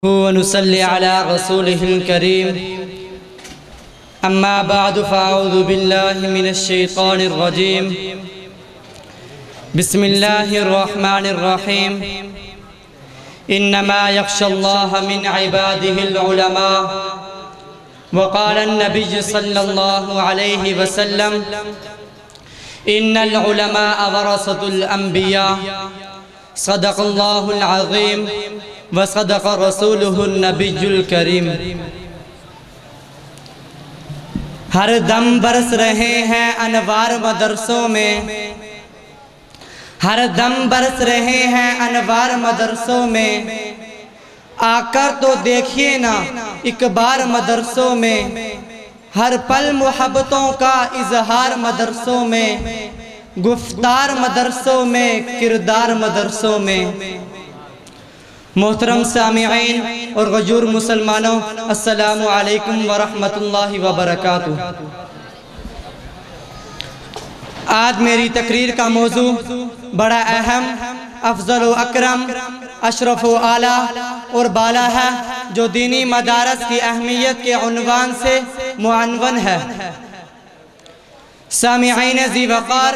ونصلي على رسوله الكريم أما بعد فأعوذ بالله من الشيطان الرجيم بسم الله الرحمن الرحيم إنما يخشى الله من عباده العلماء وقال النبي صلى الله عليه وسلم إن العلماء ورثة الأنبياء صدق الله العظيم وصدق رسوله النبی الکریم۔ ہر دم برس رہے ہیں انوار مدرسوں میں، ہر دم برس رہے ہیں انوار مدرسوں میں، آ کر تو دیکھیے نا ایک بار مدرسوں میں، ہر پل محبتوں کا اظہار مدرسوں میں، گفتار مدرسوں میں، کردار مدرسوں میں۔ محترم سامعین اور غیور مسلمانوں، السلام علیکم ورحمۃ اللہ وبرکاتہ۔ آج میری تقریر کا موضوع بڑا اہم، افضل و اکرم، اشرف و اعلیٰ اور بالا ہے، جو دینی مدارس کی اہمیت کے عنوان سے معنون ہے۔ سامعین ذی وقار،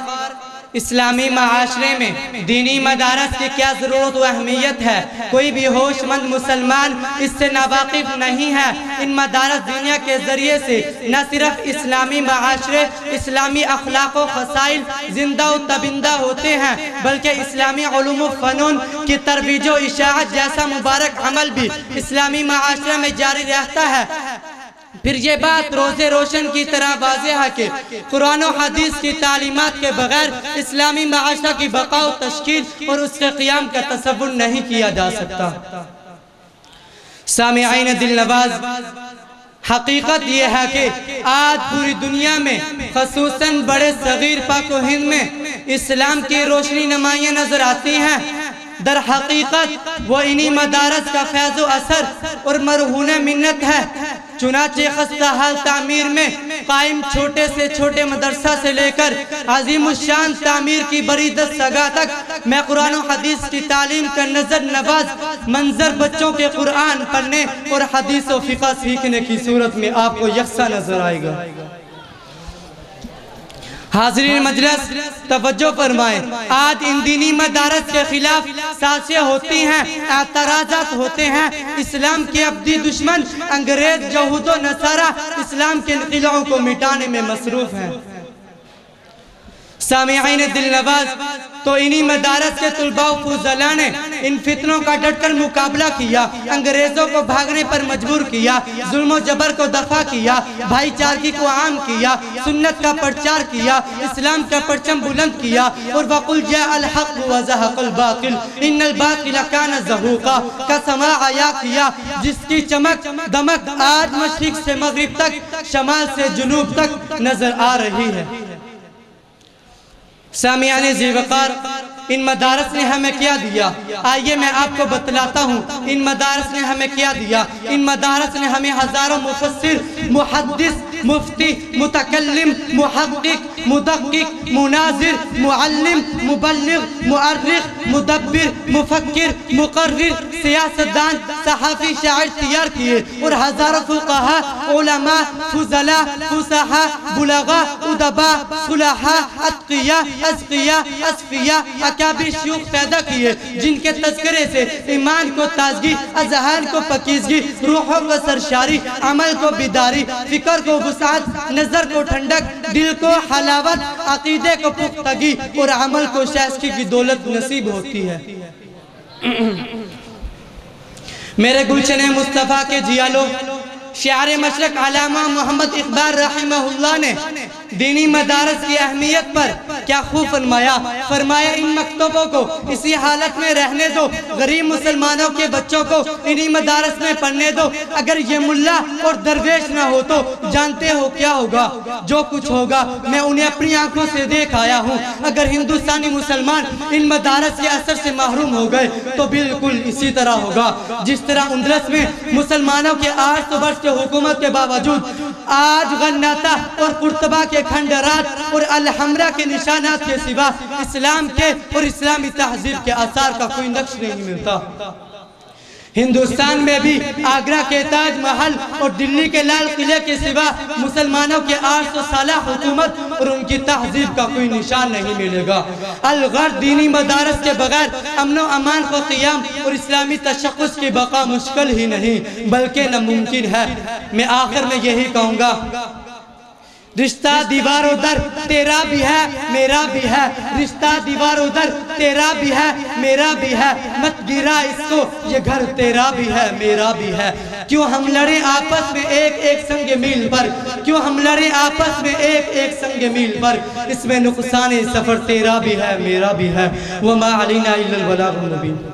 اسلامی معاشرے میں دینی مدارس کی کیا ضرورت و اہمیت ہے، کوئی بھی ہوش مند مسلمان اس سے ناواقف نہیں ہے۔ ان مدارس دنیا کے ذریعے سے نہ صرف اسلامی معاشرے، اسلامی اخلاق و خصائل زندہ و تبندہ ہوتے ہیں، بلکہ اسلامی علوم و فنون کی ترویج و اشاعت جیسا مبارک عمل بھی اسلامی معاشرے میں جاری رہتا ہے۔ پھر یہ بات روزے روشن کی طرح واضح ہے کہ قرآن و حدیث کی تعلیمات کے بغیر اسلامی معاشرہ کی بقا و تشکیل اور اس کے قیام کا تصور نہیں کیا جا سکتا۔ سامعین دل نواز، حقیقت یہ ہے کہ آج پوری دنیا میں، خصوصاً بڑے صغیر پاک و ہند میں اسلام کی روشنی نمایاں نظر آتی ہیں۔ در حقیقت وہ انہی مدارس کا فیض و اثر اور مرہون منت ہے۔ چنانچہ خستہ حال تعمیر میں قائم چھوٹے سے چھوٹے مدرسہ سے لے کر عظیم الشان تعمیر کی بڑی دستگاہ تک میں قرآن و حدیث کی تعلیم کا نظر نواز منظر بچوں کے قرآن پڑھنے اور حدیث و فقہ سیکھنے کی صورت میں آپ کو یکساں نظر آئے گا۔ حاضرین مجلس توجہ فرمائیں، آج ان دینی مدارس کے خلاف سازشیں ہوتی ہیں، اعتراضات ہوتے ہیں۔ اسلام کے ابدی دشمن انگریز یہود و نصارہ اسلام کے قلعوں کو مٹانے میں مصروف ہیں۔ سامعین دل نواز، تو انہی مدارس کے طلباء و فضلاء نے ان فتنوں کا ڈٹ کر مقابلہ کیا، انگریزوں کو بھاگنے پر مجبور کیا، ظلم و جبر کو دفع کیا، بھائی چارگی کو عام کیا، سنت کا پرچار کیا، اسلام کا پرچم بلند کیا، اور وَقُلْ جَاءَ الْحَقُّ وَزَهَقَ الْبَاطِلُ إِنَّ الْبَاطِلَ كَانَ زَهُوقًا کا سماع عیا کیا، جس کی چمک دمک آج مشرق سے مغرب تک، شمال سے جنوب تک نظر آ رہی ہے۔ سامعین ذی وقار، ان مدارس نے ہمیں کیا دیا؟ آئیے میں آپ کو بتلاتا ہوں ان مدارس نے ہمیں کیا دیا۔ ان مدارس نے ہمیں ہزاروں مفسر، محدث، مفتی، متکلم، محقق، مدقق، مناظر، معلم، مبلغ، مؤرخ، مدبر، مفکر، مقرر، سیاستدان، صحافی، شاعر تیار کیے، اور ہزاروں فقہاء، علماء، فضلاء، فصحاء، بلغاء، ادباء، صلحاء، اتقیاء، اذکیاء، اصفیاء، اکابر شیوخ پیدا کیے، جن کے تذکرے سے ایمان کو تازگی، اذہان کو پکیزگی، روحوں کو سرشاری، عمل کو بیداری، فکر کو وسعت، نظر کو ٹھنڈک، دل کو حلاوت، عقیدے کو پختگی، اور عمل کو شائستگی کی دولت نصیب ہوتی ہے۔ میرے گلشن مصطفیٰ کے جیالو، شعر مشرق علامہ محمد اقبال رحمہ اللہ نے دینی مدارس کی اہمیت پر کیا خوب فرمایا۔ فرمایا ان مکتبوں کو اسی حالت میں رہنے دو، غریب مسلمانوں کے بچوں کو انہی مدارس میں پڑھنے دو۔ اگر یہ ملا اور درویش نہ ہو تو جانتے ہو کیا ہوگا؟ جو کچھ ہوگا میں انہیں اپنی آنکھوں سے دیکھ آیا ہوں۔ اگر ہندوستانی مسلمان ان مدارس کے اثر سے محروم ہو گئے تو بالکل اسی طرح ہوگا جس طرح اندلس میں مسلمانوں کے 800 برس کے حکومت کے باوجود آج غناتا اور قرطبہ کے کھنڈرات اور الحمرہ کے نشانات کے سوا اسلام کے اور اسلامی تہذیب کے آثار کا کوئی نقش نہیں ملتا۔ ہندوستان میں بھی آگرہ کے تاج محل اور دلی کے لال قلعے کے سوا مسلمانوں کے 800 سالہ حکومت اور ان کی تہذیب کا کوئی نشان نہیں ملے گا۔ الغرض دینی مدارس کے بغیر امن و امان کو قیام اور اسلامی تشخص کی بقا مشکل ہی نہیں بلکہ ناممکن ہے۔ میں آخر میں یہی کہوں گا، رشتہ دیوار و در تیرا بھی ہے میرا بھی ہے، رشتہ دیوار و در تیرا بھی ہے میرا بھی ہے، مت گرا اس کو یہ گھر تیرا بھی ہے میرا بھی ہے۔ کیوں ہم لڑیں آپس میں ایک ایک سنگ میل پر، کیوں ہم لڑیں آپس میں ایک ایک سنگ میل پر، اس میں نقصان سفر تیرا بھی ہے میرا بھی ہے۔ وما علینا الا البلاغ المبین۔